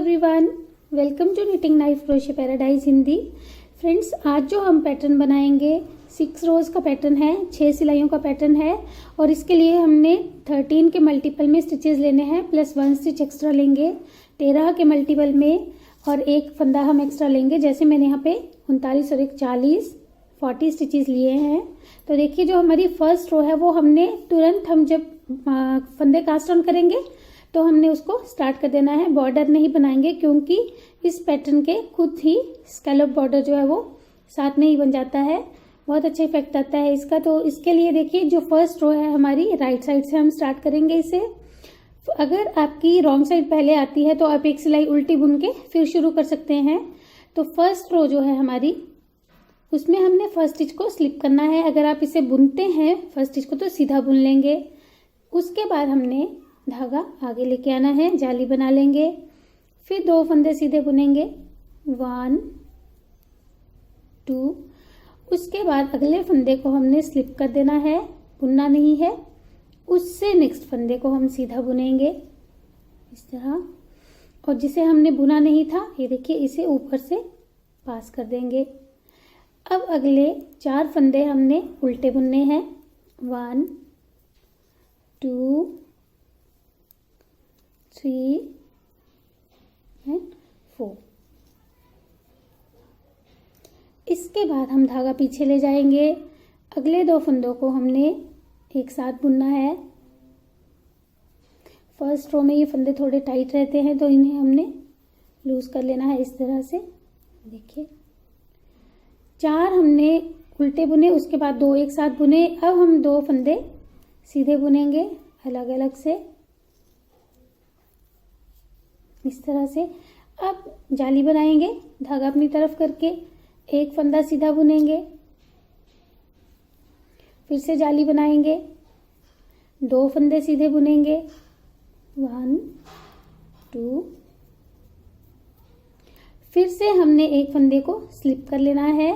Everyone, welcome to knitting knife crochet paradise Hindi. Friends, आज जो हम पैटर्न बनाएंगे 6 रोज का पैटर्न है, 6 सिलाइयों का पैटर्न है और इसके लिए हमने 13 के मल्टीपल में स्टिचेस लेने हैं प्लस 1 स्टिच एक्स्ट्रा लेंगे, 13 के मल्टीपल में और एक फंदा हम एक्स्ट्रा लेंगे। जैसे मैंने यहाँ पे 39 और 40 स्टिचेस लिए हैं। तो देखिए जो हमारी फर्स्ट रो है वो हमने तुरंत हम जब फंदे कास्ट ऑन करेंगे तो हमने उसको स्टार्ट कर देना है। बॉर्डर नहीं बनाएंगे क्योंकि इस पैटर्न के खुद ही स्कैलप बॉर्डर जो है वो साथ में ही बन जाता है, बहुत अच्छा इफेक्ट आता है इसका। तो इसके लिए देखिए जो फर्स्ट रो है हमारी राइट साइड से हम स्टार्ट करेंगे इसे। अगर आपकी रॉन्ग साइड पहले आती है तो आप एक सिलाई उल्टी बुन के फिर शुरू कर सकते हैं। तो फर्स्ट रो जो है हमारी उसमें हमने फर्स्ट स्टिच को स्लिप करना है। अगर आप इसे बुनते हैं फर्स्ट स्टिच को तो सीधा बुन लेंगे। उसके बाद हमने धागा आगे लेके आना है, जाली बना लेंगे, फिर 2 फंदे सीधे बुनेंगे 1 2। उसके बाद अगले फंदे को हमने स्लिप कर देना है, बुनना नहीं है। उससे नेक्स्ट फंदे को हम सीधा बुनेंगे इस तरह, और जिसे हमने बुना नहीं था ये देखिए इसे ऊपर से पास कर देंगे। अब अगले 4 फंदे हमने उल्टे बुनने हैं 1 2 3 एंड 4। इसके बाद हम धागा पीछे ले जाएंगे। अगले 2 फंदों को हमने एक साथ बुनना है। फर्स्ट रो में ये फंदे थोड़े टाइट रहते हैं तो इन्हें हमने लूज कर लेना है इस तरह से। देखिए 4 हमने उल्टे बुने, उसके बाद 2 एक साथ बुने। अब हम 2 फंदे सीधे बुनेंगे अलग अलग से इस तरह से। अब जाली बनाएंगे धागा अपनी तरफ करके, एक फंदा सीधा बुनेंगे, फिर से जाली बनाएंगे, 2 फंदे सीधे बुनेंगे 1 2। फिर से हमने एक फंदे को स्लिप कर लेना है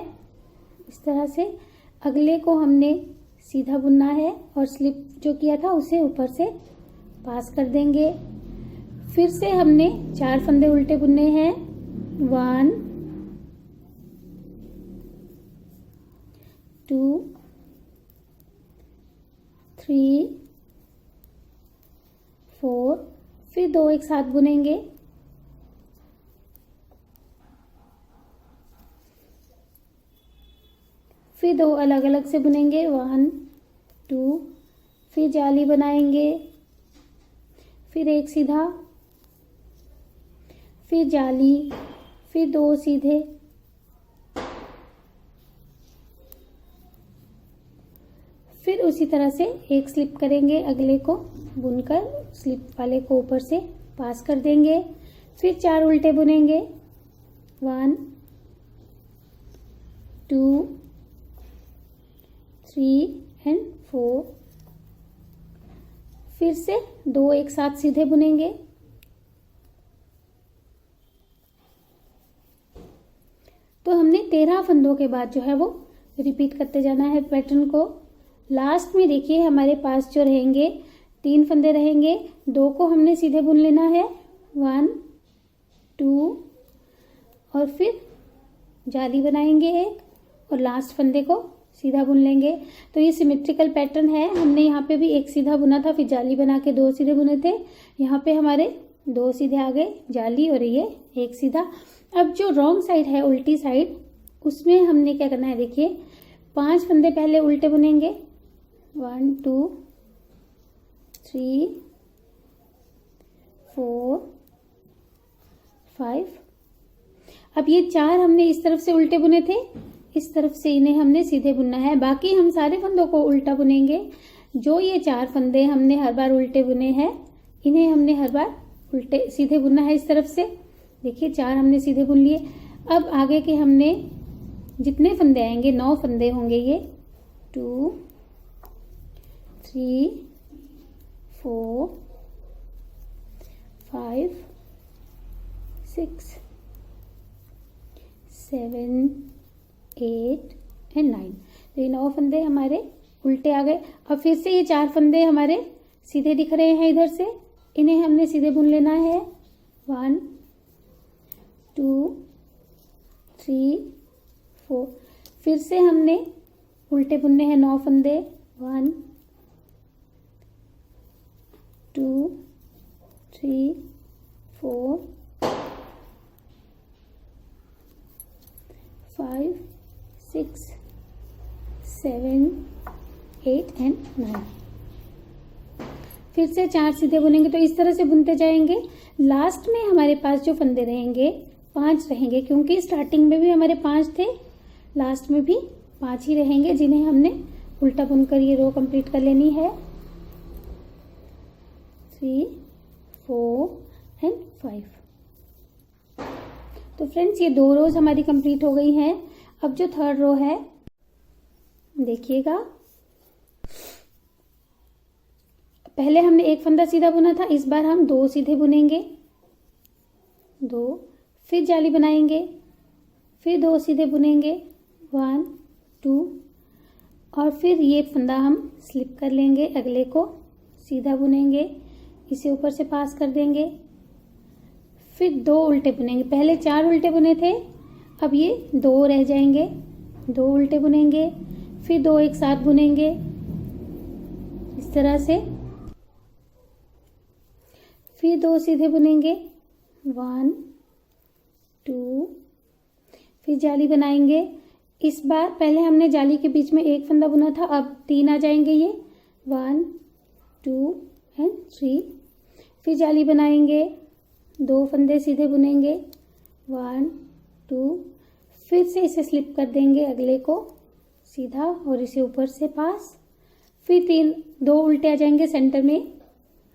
इस तरह से। अगले को हमने सीधा बुनना है और स्लिप जो किया था उसे ऊपर से पास कर देंगे। फिर से हमने 4 फंदे उल्टे बुनने हैं 1 2 3 4। फिर 2 एक साथ बुनेंगे, फिर 2 अलग अलग से बुनेंगे 1 2। फिर जाली बनाएंगे, फिर एक सीधा, फिर जाली, फिर 2 सीधे, फिर उसी तरह से एक स्लिप करेंगे, अगले को बुनकर स्लिप वाले को ऊपर से पास कर देंगे। फिर 4 उल्टे बुनेंगे 1 2 3 एंड 4। फिर से 2 एक साथ सीधे बुनेंगे, तो हमने 13 फंदों के बाद जो है वो रिपीट करते जाना है पैटर्न को। लास्ट में देखिए हमारे पास जो रहेंगे 3 फंदे रहेंगे, 2 को हमने सीधे बुन लेना है 1 2 और फिर जाली बनाएंगे एक और लास्ट फंदे को सीधा बुन लेंगे। तो ये सिमेट्रिकल पैटर्न है। हमने यहाँ पे भी एक सीधा बुना था, फिर जाली बना के 2 सीधे बुने थे। यहाँ पे हमारे 2 सीधे आ गए, जाली और ये एक सीधा। अब जो रॉन्ग साइड है उल्टी साइड, उसमें हमने क्या करना है देखिए 5 फंदे पहले उल्टे बुनेंगे 1 2 3 4 5। अब ये 4 हमने इस तरफ से उल्टे बुने थे, इस तरफ से इन्हें हमने सीधे बुनना है। बाकी हम सारे फंदों को उल्टा बुनेंगे। जो ये 4 फंदे हमने हर बार उल्टे बुने हैं इन्हें हमने हर बार उल्टे सीधे बुनना है इस तरफ से। देखिए 4 हमने सीधे बुन लिए। अब आगे के हमने जितने फंदे आएंगे 9 फंदे होंगे, ये 2 3 4 5 6 7 8 एंड 9। तो ये 9 फंदे हमारे उल्टे आ गए। अब फिर से ये 4 फंदे हमारे सीधे दिख रहे हैं इधर से, इन्हें हमने सीधे बुन लेना है 1 2 3 4। फिर से हमने उल्टे बुनने हैं 9 फंदे। 1 2 3 4 5 6 7 8 एंड 9। फिर से 4 सीधे बुनेंगे। तो इस तरह से बुनते जाएंगे। लास्ट में हमारे पास जो फंदे रहेंगे 5 रहेंगे, क्योंकि स्टार्टिंग में भी हमारे 5 थे, लास्ट में भी 5 ही रहेंगे, जिन्हें हमने उल्टा बुनकर ये रो कंप्लीट कर लेनी है। 3 4 एंड 5। तो फ्रेंड्स ये 2 रोज हमारी कंप्लीट हो गई हैं। अब जो थर्ड रो है देखिएगा, पहले हमने एक फंदा सीधा बुना था, इस बार हम 2 सीधे बुनेंगे। 2, फिर जाली बनाएंगे, फिर 2 सीधे बुनेंगे। 1 2 और फिर ये फंदा हम स्लिप कर लेंगे, अगले को सीधा बुनेंगे, इसे ऊपर से पास कर देंगे। फिर 2 उल्टे बुनेंगे। पहले 4 उल्टे बुने थे, अब ये 2 रह जाएंगे। 2 उल्टे बुनेंगे, फिर 2 एक साथ बुनेंगे इस तरह से। फिर 2 सीधे बुनेंगे। 1 2, फिर जाली बनाएंगे। इस बार पहले हमने जाली के बीच में एक फंदा बुना था, अब 3 आ जाएंगे ये। 1 2 एंड 3। फिर जाली बनाएंगे, 2 फंदे सीधे बुनेंगे। 1 2, फिर से इसे स्लिप कर देंगे, अगले को सीधा और इसे ऊपर से पास। फिर 2 उल्टे आ जाएंगे सेंटर में।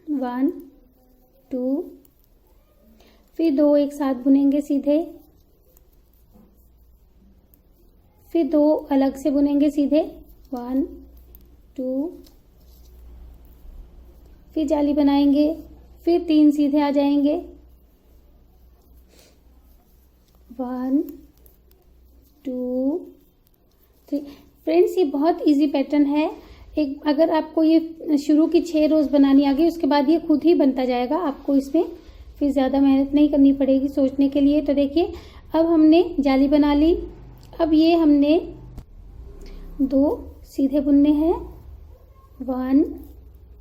1 2, फिर 2 एक साथ बुनेंगे सीधे, फिर 2 अलग से बुनेंगे सीधे। 1 2, फिर जाली बनाएंगे, फिर 3 सीधे आ जाएंगे। 1 2 3। फ्रेंड्स ये बहुत इजी पैटर्न है। एक अगर आपको ये शुरू की 6 रोज बनानी आ गई, उसके बाद ये खुद ही बनता जाएगा, आपको इसमें फिर ज़्यादा मेहनत नहीं करनी पड़ेगी सोचने के लिए। तो देखिए अब हमने जाली बना ली। अब ये हमने 2 सीधे बुनने हैं। 1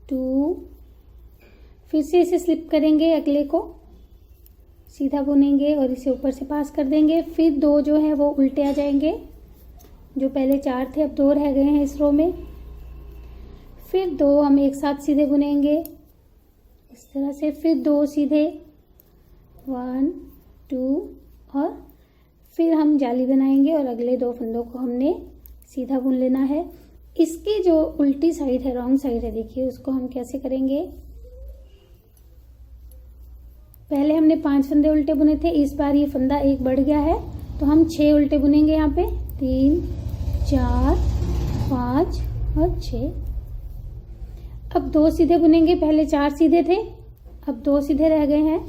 2, फिर से इसे स्लिप करेंगे, अगले को सीधा बुनेंगे और इसे ऊपर से पास कर देंगे। फिर 2 जो है वो उल्टे आ जाएंगे, जो पहले 4 थे अब 2 रह गए हैं इस रो में। फिर 2 हम एक साथ सीधे बुनेंगे इस तरह से। फिर 2 सीधे। 1 2 और फिर हम जाली बनाएंगे और अगले 2 फंदों को हमने सीधा बुन लेना है। इसकी जो उल्टी साइड है, रॉन्ग साइड है, देखिए उसको हम कैसे करेंगे। पहले हमने 5 फंदे उल्टे बुने थे, इस बार ये फंदा एक बढ़ गया है, तो हम 6 उल्टे बुनेंगे यहाँ पे। 3 4 5 और 6। अब 2 सीधे बुनेंगे। पहले 4 सीधे थे, अब 2 सीधे रह गए हैं।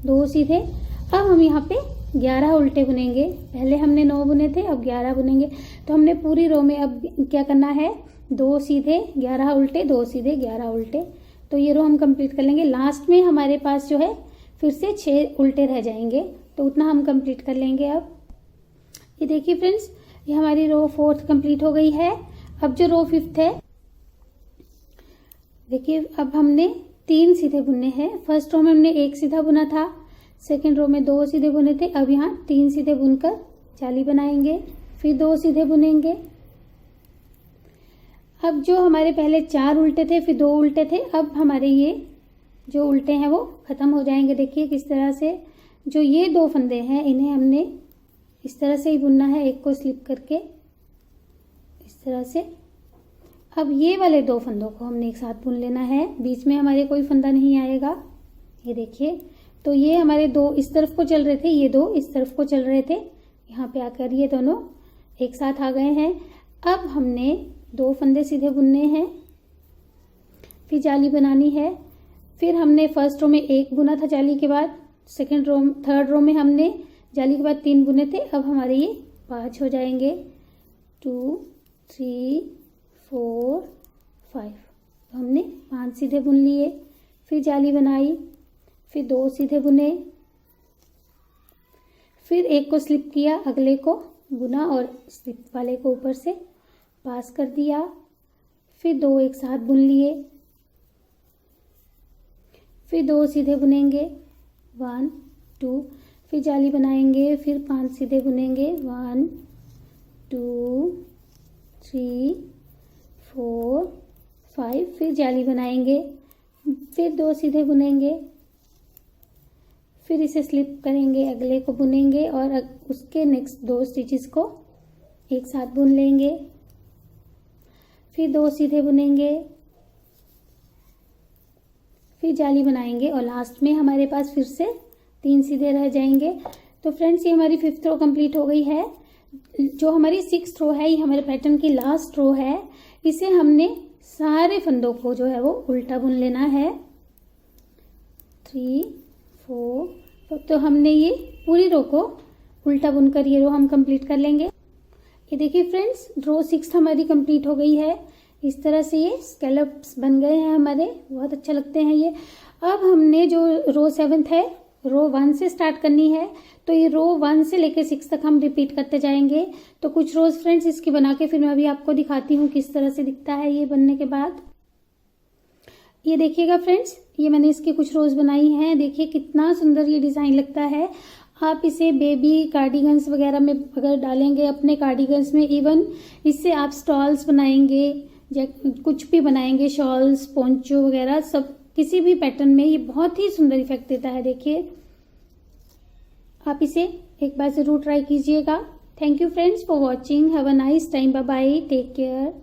2 सीधे। अब हम यहाँ पे 11 उल्टे बुनेंगे। पहले हमने 9 बुने थे, अब 11 बुनेंगे। तो हमने पूरी रो में अब क्या करना है, 2 सीधे 11 उल्टे, 2 सीधे 11 उल्टे। तो ये रो हम कंप्लीट कर लेंगे। लास्ट में हमारे पास जो है फिर से 6 उल्टे रह जाएंगे, तो उतना हम कंप्लीट कर लेंगे। अब ये देखिए फ्रेंड्स, ये हमारी रो 4th कंप्लीट हो गई है। अब जो रो 5th है, देखिए अब हमने 3 सीधे बुनने हैं। फर्स्ट रो में हमने 1 सीधा बुना था, सेकेंड रो में 2 सीधे बुने थे, अब यहाँ 3 सीधे बुनकर जाली बनाएंगे, फिर 2 सीधे बुनेंगे। अब जो हमारे पहले 4 उल्टे थे, फिर 2 उल्टे थे, अब हमारे ये जो उल्टे हैं वो खत्म हो जाएंगे। देखिए किस तरह से, जो ये 2 फंदे हैं इन्हें हमने इस तरह से ही बुनना है, एक को स्लिप करके इस तरह से। अब ये वाले 2 फंदों को हमने एक साथ बुन लेना है, बीच में हमारे कोई फंदा नहीं आएगा। ये देखिए, तो ये हमारे 2 इस तरफ को चल रहे थे, ये 2 इस तरफ को चल रहे थे, यहाँ पे आकर ये दोनों एक साथ आ गए हैं। अब हमने 2 फंदे सीधे बुनने हैं, फिर जाली बनानी है। फिर हमने फर्स्ट रो में 1 बुना था जाली के बाद, थर्ड रो में हमने जाली के बाद 3 बुने थे, अब हमारे ये 5 हो जाएंगे। 2 3 4 5। तो हमने 5 सीधे बुन लिए, फिर जाली बनाई, फिर 2 सीधे बुने, फिर एक को स्लिप किया, अगले को बुना और स्लिप वाले को ऊपर से पास कर दिया। फिर 2 एक साथ बुन लिए, फिर 2 सीधे बुनेंगे 1 2, फिर जाली बनाएंगे, फिर 5 सीधे बुनेंगे 1 2 3 4 5, फिर जाली बनाएंगे, फिर 2 सीधे बुनेंगे, फिर इसे स्लिप करेंगे, अगले को बुनेंगे और उसके नेक्स्ट 2 स्टिचेस को एक साथ बुन लेंगे, फिर 2 सीधे बुनेंगे, फिर जाली बनाएंगे और लास्ट में हमारे पास फिर से 3 सीधे रह जाएंगे। तो फ्रेंड्स, ये हमारी 5th रो कंप्लीट हो गई है। जो हमारी 6th रो है, ये हमारे पैटर्न की लास्ट रो है। इसे हमने सारे फंदों को जो है वो उल्टा बुन लेना है 3 4। तो हमने ये पूरी रो को उल्टा बुनकर ये रो हम कंप्लीट कर लेंगे। ये देखिए फ्रेंड्स, रो 6 हमारी कंप्लीट हो गई है। इस तरह से ये स्कैलप्स बन गए हैं हमारे, बहुत अच्छे लगते हैं ये। अब हमने जो रो 7th है, रो 1 से स्टार्ट करनी है। तो ये रो 1 से लेकर 6 तक हम रिपीट करते जाएंगे। तो कुछ रोज फ्रेंड्स इसकी बना के फिर मैं अभी आपको दिखाती हूँ किस तरह से दिखता है ये बनने के बाद। ये देखिएगा फ्रेंड्स, ये मैंने इसकी कुछ रोज बनाई हैं। देखिए कितना सुंदर ये डिजाइन लगता है। आप इसे बेबी कार्डिगन्स वगैरह में अगर डालेंगे, अपने कार्डिगन्स में, इवन इससे आप स्टॉल्स बनाएंगे या कुछ भी बनाएंगे, शॉल्स, पोंचो वगैरह, सब किसी भी पैटर्न में ये बहुत ही सुंदर इफेक्ट देता है। देखिए, आप इसे एक बार जरूर ट्राई कीजिएगा। Thank you friends for watching. Have a nice time. Bye bye, take care.